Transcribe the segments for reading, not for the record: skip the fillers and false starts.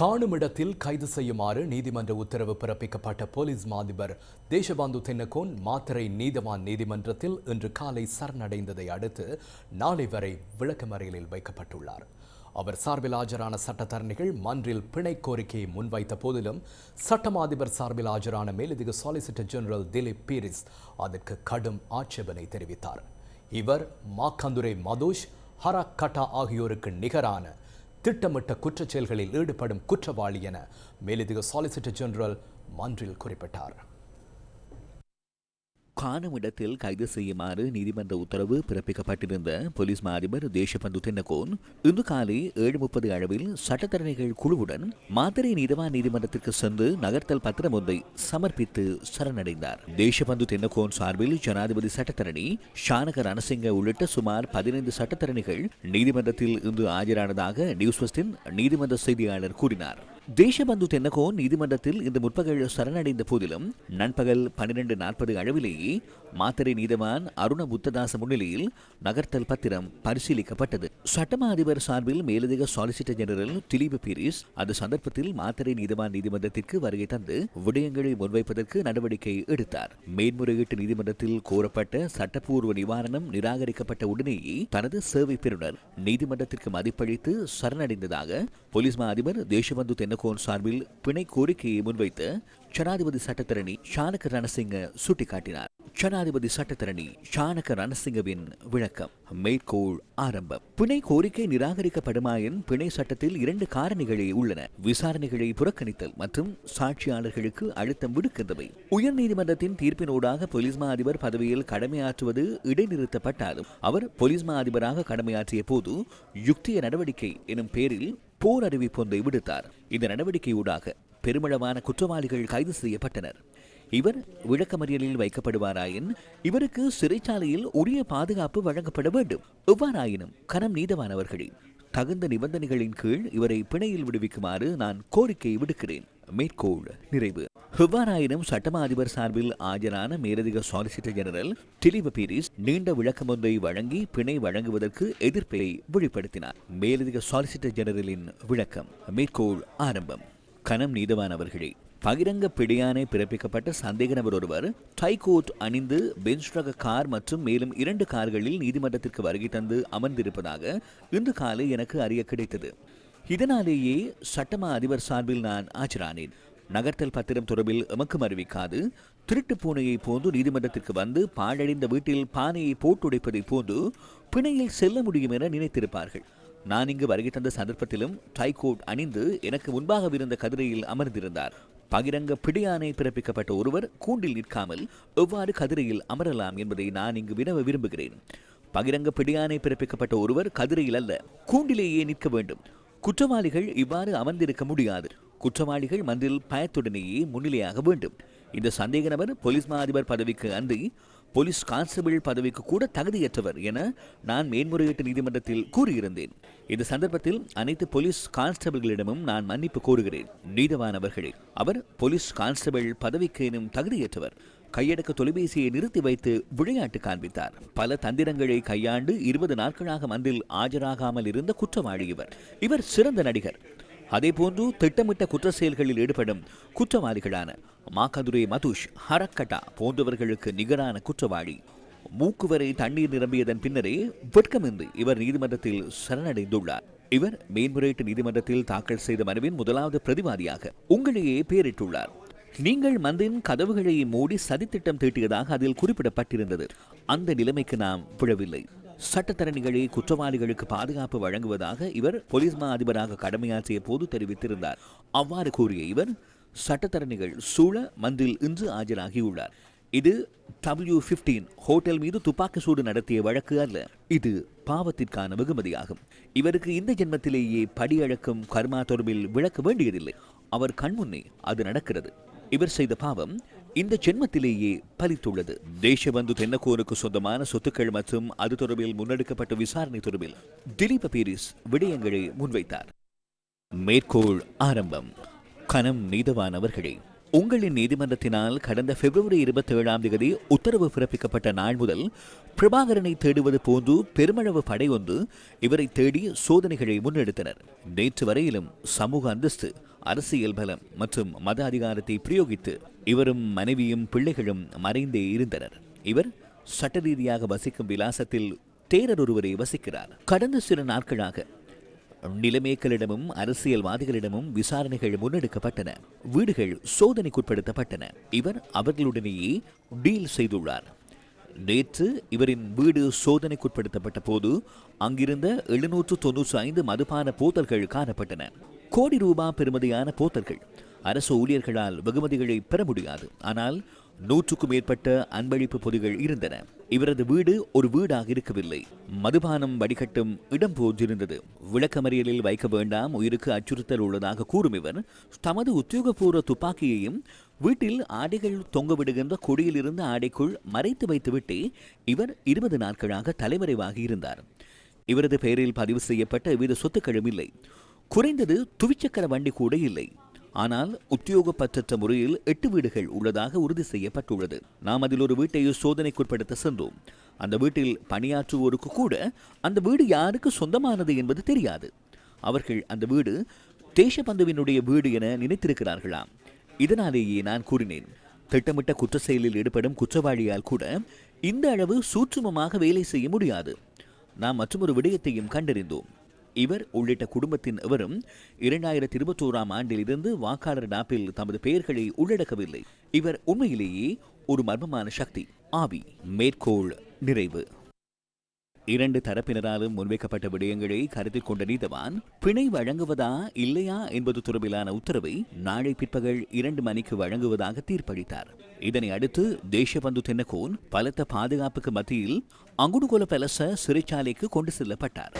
காணுமிடத்தில் கைது செய்யுமாறு நீதிமன்ற உத்தரவு பிறப்பிக்கப்பட்ட போலீஸ் மாதிபர் தேசபந்து தென்னகோன் மாத்தறை நீதவான் நீதிமன்றத்தில் இன்று காலை சரணடைந்ததை அடுத்து நாளை வரை விளக்கமறியலில் வைக்கப்பட்டுள்ளார். அவர் சார்பில் ஆஜரான சட்டத்தரணிகள் மன்றில் பிணை கோரிக்கையை முன்வைத்த போதிலும் சட்டமாதிபர் சார்பில் ஆஜரான மேலதிக சாலிசிட்டர் ஜெனரல் திலீப் பீரிஸ் அதற்கு கடும் ஆட்சேபனை தெரிவித்தார். இவர் மாக்கந்துரை மதுஷ், ஹரக் கட்டா ஆகியோருக்கு நிகரான திட்டமிட்ட குற்றச்செயல்களில் ஈடுபடும் குற்றவாளி என மேலதிக சாலிசிட்டர் ஜெனரல் மன்றில் குறிப்பிட்டார். காணுமிடத்தில் கைது செய்யுமாறு நீதிமன்ற உத்தரவு பிறப்பிக்கப்பட்டிருந்த போலீஸ் மாதிபர் தேசபந்து தென்னகோன் இன்று காலை 7:30 அளவில் சட்டத்தரணிகள் குழுவுடன் மாத்தறை நீதவான் நீதிமன்றத்திற்கு சென்று நகர்த்தல் பத்திரம் ஒன்றை சமர்ப்பித்து சரணடைந்தார். தேசபந்து தென்னகோன் சார்பில் ஜனாதிபதி சட்டத்தரணி ஷானக ரணசிங்க உள்ளிட்ட சுமார் 15 சட்டத்தரணிகள் நீதிமன்றத்தில் இன்று ஆஜரானதாக நியூஸ் வெஸ்டின் நீதிமன்ற செய்தியாளர் கூறினார். தேசபந்து தென்னகோன் நீதிமன்றத்தில் இந்த முற்பகல் சரணடைந்த போதிலும் நண்பகல் 12:40 அளவிலேயே மாத்தறை நீதவான் அருண புத்ததாச முன்னிலையில் நகர்த்தல் பத்திரம் பரிசீலிக்கப்பட்டது. சட்டமா அதிபர் சார்பில் மேலதிக சாலிசிட்டர் ஜெனரல் திலீப் பீரிஸ் அந்த சந்தர்ப்பத்தில் மாத்தறை நீதவான் நீதிமன்றத்திற்கு வருகை தந்து விடயங்களை முன்வைப்பதற்கு நடவடிக்கை எடுத்தார். மேன்முறையீட்டு நீதிமன்றத்தில் கோரப்பட்ட சட்டப்பூர்வ நிவாரணம் நிராகரிக்கப்பட்ட உடனேயே தனது சேவை பெறுநர் நீதிமன்றத்திற்கு மதிப்பளித்து சரணடைந்ததாக போலீஸ் மா அதிபர் தேசபந்து தென்னகோன் சார்பில் பிணை கோரிக்கையை முன்வைத்த ஜனாதிபதி சட்டத்தரணி ஷானக ரணசிங்க சுட்டிக்காட்டினார். ஜனாதிபதி சட்டத்தரணி ஷானக ரணசிங்கவின் விளக்கம். மேற்கோள் ஆரம்பம். பிணை கோரிக்கை நிராகரிக்கப்படுமாயின் பிணை சட்டத்தில் 2 காரணிகளே உள்ளன. விசாரணைகளை புறக்கணித்தல் மற்றும் சாட்சியாளர்களுக்கு அழுத்தம் விடுக்கின்றவை. உயர்நீதிமன்றத்தின் தீர்ப்பினூடாக போலீஸ் மா அதிபர் பதவியில் கடமையாற்றுவது இடைநிறுத்தப்பட்டாலும் அவர் போலீஸ் மா அதிபராக கடமையாற்றிய போது யுக்திய நடவடிக்கை எனும் பேரில் போர் அறிவிப்பொன்றை விடுத்தார். இந்த நடவடிக்கையூடாக பெருமளவான குற்றவாளிகள் கைது செய்யப்பட்டனர். இவர் விளக்கமறியலில் வைக்கப்படுவாராயின் இவருக்கு சிறைச்சாலையில் உரிய பாதுகாப்பு வழங்கப்பட வேண்டும். எவ்வாறாயினும் கனம் நீதவானவர்களே, தகுந்த நிபந்தனைகளின் கீழ் இவரை பிணையில் விடுவிக்குமாறு நான் கோரிக்கை விடுக்கிறேன். மேற்கோள் நிறைவு. எவ்வாறாயினும் சட்டமா அதிபர் சார்பில் ஆஜரான மேலதிக சாலிசிட்டர் ஜெனரல் திலீப் பீரிஸ் நீண்ட விளக்கம் ஒன்றை வழங்கி பிணை வழங்குவதற்கு எதிர்ப்பை வெளிப்படுத்தினார். மேலதிக சாலிசிட்டர் ஜெனரலின் விளக்கம். மேற்கோள் ஆரம்பம். கனம் நீதவானவர்களே, பகிரங்க பிடியானை பிறப்பிக்கப்பட்ட சந்தேக நபர் ஒருவர் டைகோட் அணிந்து பெஞ்ச் ரக கார் மற்றும் மேலும் 2 கார்களில் நீதிமன்றத்திற்கு வருகை தந்து அமர்ந்திருப்பதாக இன்று காலை எனக்கு அறிய கிடைத்தது. இதனாலேயே சட்டமா அதிபர் சார்பில் நான் ஆஜரானேன். நகர்த்தல் பத்திரம் தொடர்பில் எமக்கும் அறிவிக்காது திருட்டு பூனையை போன்று நீதிமன்றத்திற்கு வந்து பாழடைந்த வீட்டில் பானையை போட்டுடைப்பதை போன்று பிணையில் செல்ல முடியும் என நினைத்திருப்பார்கள். நான் இங்கு வருகை தந்த சந்தர்ப்பத்திலும் டைகோட் அணிந்து எனக்கு முன்பாக இருந்த கதிரையில் அமர்ந்திருந்தார். பகிரங்க பிடியானை பிறப்பிக்கப்பட்ட ஒருவர் கூண்டில் நிற்காமல் எவ்வாறு கதிரையில் அமரலாம் என்பதை நான் இங்கு வினவ விரும்புகிறேன். பகிரங்க பிடியானை பிறப்பிக்கப்பட்ட ஒருவர் கதிரையில் அல்ல, கூண்டிலேயே நிற்க வேண்டும். குற்றவாளிகள் இவ்வாறு அமர்ந்திருக்க முடியாது. குற்றவாளிகள் மன்றில் பயத்துடனேயே முன்னிலையாக வேண்டும். இந்த சந்தேக நபர் போலீஸ் மா அதிபர் பதவிக்கு அன்றி போலீஸ் கான்ஸ்டபிள் பதவிக்கு கூட தகுதியற்றவர் என நான் மேன்முறையீட்டு நீதிமன்றத்தில் கூறியிருந்தேன். இந்த சந்தர்ப்பத்தில் அனைத்து போலீஸ் கான்ஸ்டபிள்களிடமும் நான் மன்னிப்பு கோருகிறேன். நீதவானவர்களே, அவர் போலீஸ் கான்ஸ்டபிள் பதவிக்கு எனும் தகுதியற்றவர். கையடக்க தொலைபேசியை நிறுத்தி வைத்து விளையாட்டு காண்பித்தார். பல தந்திரங்களை கையாண்டு 20 நாட்களாக மன்றில் ஆஜராகாமல் இருந்த குற்றவாளி இவர். இவர் சிறந்த நடிகர். அதேபோன்று திட்டமிட்ட குற்ற செயல்களில் ஈடுபடும் குற்றவாளிகளான மாக்கந்துரை மதுஷ், ஹரக் கட்டா போன்றவர்களுக்கு நிகரான குற்றவாளி. மூக்குவரை தண்ணீர் நிரம்பியதன் பின்னரே வெட்கமின்றி இவர் நீதிமன்றத்தில் சரணடைந்துள்ளார். இவர் மேன்முறையீட்டு நீதிமன்றத்தில் தாக்கல் செய்த மனுவின் முதலாவது பிரதிவாதியாக உங்களையே பெயரிட்டுள்ளார். நீங்கள் மன்றின் கதவுகளை மூடி சதித்திட்டம் தீட்டியதாக அதில் குறிப்பிடப்பட்டிருந்தது. அந்த நிலைமைக்கு நாம் விழவில்லை. சட்டத்தரணிகளே குற்றவாளிகளுக்கு பாதுகாப்பு வழங்குவதாக இவர் போலீஸ் மா அதிபராக கடமையாற்றிய போது தெரிவித்திருந்தார். அவ்வாறு கூறிய இவர் சட்டத்தரணிகள் சூழ மன்றில் இன்று ஆஜராகியுள்ளார். இது W15 ஹோட்டல் மீது துப்பாக்கி சூடு நடத்திய வழக்கு அல்ல. இது பாவத்திற்கான வெகுமதியாகும். இவருக்கு இந்த ஜென்மத்திலேயே படியழக்கும் கர்மா தொடர்பில் விளக்க வேண்டியதில்லை. அவர் கண்முன்னே அது நடக்கிறது. இவர் செய்த பாவம் இந்த ஜென்மத்திலேயே பலித்துள்ளது. தேசபந்து தென்னகோனுக்கு சொந்தமான சொத்துக்கள் மற்றும் அது தொடர்பில் முன்னெடுக்கப்பட்ட விசாரணை தொடர்பில் திலீப் பீரிஸ் விடயங்களை முன்வைத்தார். மேற்கோள் ஆரம்பம். கனம் நீதவானவர்களே, உங்களின் நீதிமன்றத்தினால் கடந்த பிப்ரவரி 27ஆம் தேதி உத்தரவு பிறப்பிக்கப்பட்ட நாள் முதல் பிரபாகரனை தேடுவது போன்று பெருமளவு படை ஒன்று இவரை தேடி சோதனைகளை முன்னெடுத்தனர். நேற்று வரையிலும் சமூக அந்தஸ்து, அரசியல் பலம் மற்றும் மத அதிகாரத்தை பிரயோகித்து இவரும் மனைவியும் பிள்ளைகளும் மறைந்தே இருந்தனர். இவர் சட்ட ரீதியாக வசிக்கும் விலாசத்தில் தேரர் ஒருவரை வசிக்கிறார். கடந்த சில நாட்களாக நிலைமேக்களிடமும் அரசியல்வாதிகளிடமும் விசாரணைகள் முன்னெடுக்கப்பட்டன. வீடுகள் சோதனைக்குட்படுத்தப்பட்டன. இவர் அவர்களுடனேயே டீல் செய்துள்ளார். நேற்று இவரின் வீடு சோதனைக்குட்படுத்தப்பட்ட போது அங்கிருந்த 795 மதுபான போத்தல்கள் காணப்பட்டன. கோடி ரூபாய் பெறுமதியான போத்தல்கள். அரசு ஊழியர்களால் வெகுமதிகளை பெற முடியாது. ஆனால் 100க்கும் மேற்பட்ட அன்பளிப்பு பொதிகள் இருந்தன. இவரது வீடு ஒரு வீடாக இருக்கவில்லை, மதுபானம் வடிகட்டும் இடம் போன்றிருந்தது. விளக்கமறியலில் வைக்க வேண்டாம், உயிருக்கு அச்சுறுத்தல் உள்ளதாக கூறும் இவர் தமது உத்தியோகபூர்வ துப்பாக்கியையும் வீட்டில் ஆடைகள் தொங்கவிடுகின்ற கொடியில் இருந்த ஆடைக்குள் மறைத்து வைத்துவிட்டு இவர் 20 நாட்களாக தலைமறைவாகி இருந்தார். இவரது பெயரில் பதிவு செய்யப்பட்ட எவ்வித சொத்துக்களும் இல்லை. குறைந்தது துவிச்சக்கர வண்டி கூட இல்லை. ஆனால் உத்தியோகப்பற்ற முறையில் 8 வீடுகள் உள்ளதாக உறுதி செய்யப்பட்டுள்ளது. நாம் அதில் ஒரு வீட்டை சோதனைக்குட்படுத்த சென்றோம். அந்த வீட்டில் பணியாற்றுவோருக்கு கூட அந்த வீடு யாருக்கு சொந்தமானது என்பது தெரியாது. அவர்கள் அந்த வீடு தேசபந்துவினுடைய வீடு என நினைத்திருக்கிறார்களாம். இதனாலேயே நான் கூறினேன், திட்டமிட்ட குற்ற செயலில் ஈடுபடும் குற்றவாளியால் கூட இந்த அளவு சூட்சுமமாக வேலை செய்ய முடியாது. நாம் மற்றொரு விடயத்தையும் கண்டறிந்தோம். இவர் உள்ளிட்ட குடும்பத்தின் எவரும் 2021ஆம் ஆண்டிலிருந்து வாக்காளர் நாப்பில் தமது பெயர்களை உள்ளடக்கவில்லை. இவர் உண்மையிலேயே ஒரு மர்மமான சக்தி, ஆவி. மேற்கோள் நிறைவு. 2 தரப்பினராலும் முன்வைக்கப்பட்ட விடயங்களை கருத்தில் கொண்ட நீதவான் பிணை வழங்குவதா இல்லையா என்பது தொடர்பிலான உத்தரவை நாளை பிற்பகல் 2 மணிக்கு வழங்குவதாக தீர்ப்பளித்தார். இதனை அடுத்து தேசபந்து தென்னகோன் பலத்த பாதுகாப்புக்கு மத்தியில் அங்குடுகொல பெலச சிறைச்சாலைக்கு கொண்டு செல்லப்பட்டார்.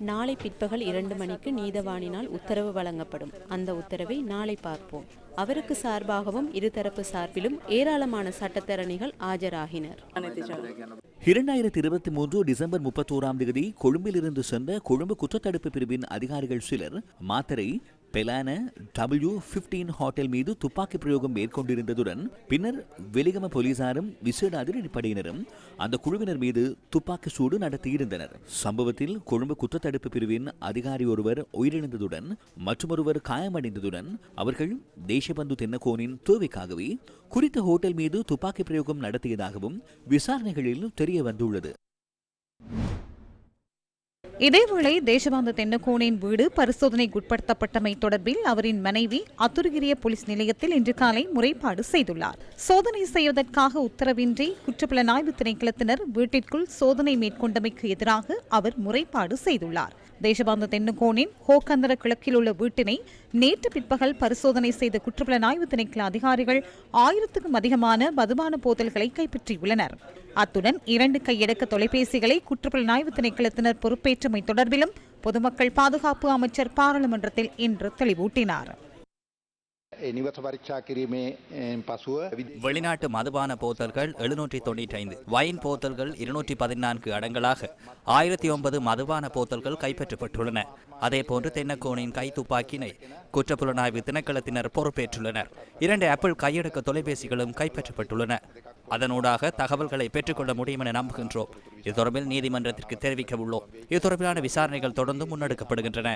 நாளை பிற்பகல் 2 மணிக்கு நீதவானினால் உத்தரவு வழங்கப்படும். அந்த உத்தரவை நாளை பார்ப்போம். அவருக்கு சார்பாகவும் இருதரப்பு சார்பிலும் ஏராளமான சட்டத்தரணிகள் ஆஜராகினர். 2023 டிசம்பர் 31ஆம் தேதி கொழும்பில் இருந்து சென்ற கொழும்பு குற்றத்தடுப்பு பிரிவின் அதிகாரிகள் சிலர் மாத்தரை பெலான W15 ஹோட்டல் மீது துப்பாக்கி பிரயோகம் மேற்கொண்டிருந்ததுடன் பின்னர் வெலிகம போலீசாரும் விசேட அதிரடிப்படையினரும் அந்த குழுவினர் மீது துப்பாக்கி சூடு நடத்தியிருந்தனர். சம்பவத்தில் கொழும்பு குற்றத்தடுப்பு பிரிவின் அதிகாரி ஒருவர் உயிரிழந்ததுடன் மற்றொருவர் காயமடைந்ததுடன் அவர்கள் தேசபந்து தென்னகோனின் தேவைக்காகவே குறித்த ஹோட்டல் மீது துப்பாக்கி பிரயோகம் நடத்தியதாகவும் விசாரணைகளில் தெரிய வந்துள்ளது. இதேவேளை தேசபந்து தென்னகோனின் வீடு பரிசோதனைக்குட்படுத்தப்பட்டமை தொடர்பில் அவரின் மனைவி அத்துருகிரிய போலீஸ் நிலையத்தில் இன்று காலை முறைப்பாடு செய்துள்ளார். சோதனை செய்வதற்காக உத்தரவின்றி குற்றப்புலனாய்வு திணைக்களத்தினர் வீட்டிற்குள் சோதனை மேற்கொண்டமைக்கு எதிராக அவர் முறைப்பாடு செய்துள்ளார். தேசபந்து தென்னகோனின் ஹோக்கந்தர கிழக்கில் உள்ள வீட்டினை நேற்று பிற்பகல் பரிசோதனை செய்த குற்றப்புலனாய்வு திணைக்கள அதிகாரிகள் 1000க்கும் அதிகமான மதுபான போத்தல்களை கைப்பற்றியுள்ளனர். அத்துடன் 2 கையடக்க தொலைபேசிகளை குற்றப்புலனாய்வு திணைக்களத்தினர் பொறுப்பேற்றமை தொடர்பிலும் பொதுமக்கள் பாதுகாப்பு அமைச்சர் பாராளுமன்றத்தில் இன்று தெளிவூட்டினார். வெளிநாட்டு மதுபான போத்தல்கள் 795, வைன் போத்தல்கள் 214 அடங்கலாக 1009 மதுபான போத்தல்கள் கைப்பற்றப்பட்டுள்ளன. அதேபோன்று தென்னகோனின் கைத்துப்பாக்கினை குற்றப்புலனாய்வு திணைக்களத்தினர் பொறுப்பேற்றுள்ளனர். 2 ஆப்பிள் கையடக்க தொலைபேசிகளும் கைப்பற்றப்பட்டுள்ளன. அதனூடாக தகவல்களை பெற்றுக்கொள்ள முடியும் என நம்புகின்றோம். இது தொடர்பில் நீதிமன்றத்திற்கு தெரிவிக்க உள்ளோம். இது தொடர்பிலான விசாரணைகள் தொடர்ந்து முன்னெடுக்கப்படுகின்றன.